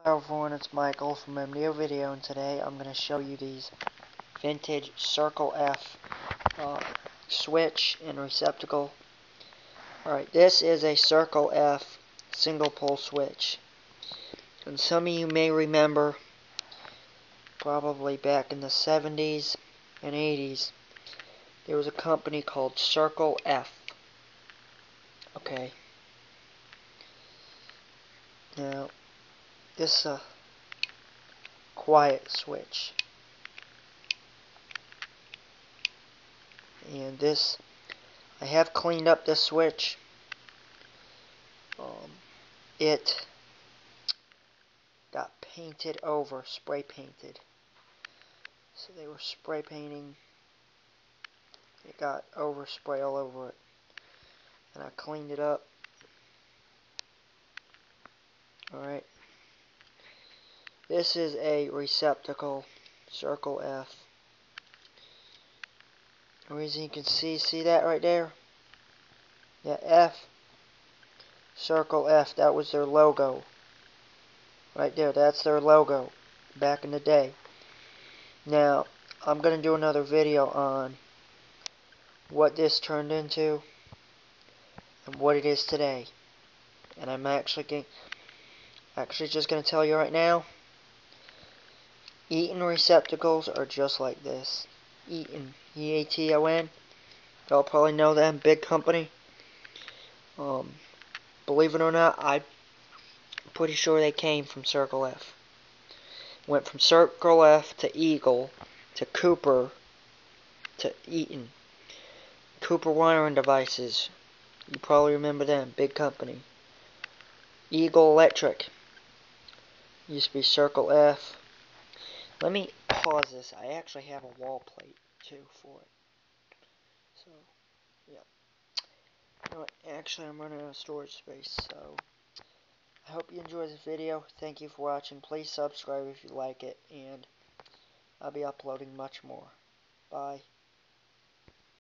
Hello everyone, it's Michael from MDO Video, and today I'm going to show you these vintage Circle F switch and receptacle. Alright, this is a Circle F single pole switch. And some of you may remember, probably back in the 70s and 80s, there was a company called Circle F. Okay. Now, this is a quiet switch. And this, I have cleaned up this switch. It got painted over, spray painted. So they were spray painting. It got overspray all over it. And I cleaned it up. Alright. This is a receptacle, Circle F. The reason you can see that right there? Yeah, F, Circle F, that was their logo. Right there, that's their logo back in the day. Now, I'm going to do another video on what this turned into and what it is today. And I'm actually just going to tell you right now, Eaton receptacles are just like this. Eaton, E-A-T-O-N. Y'all probably know them, big company. Believe it or not, I'm pretty sure they came from Circle F. Went from Circle F to Eagle to Cooper to Eaton. Cooper wiring devices. You probably remember them, big company. Eagle Electric. Used to be Circle F. Let me pause this. I actually have a wall plate too for it. So, yeah. You know what? Actually, I'm running out of storage space, so I hope you enjoyed this video. Thank you for watching. Please subscribe if you like it, and I'll be uploading much more. Bye.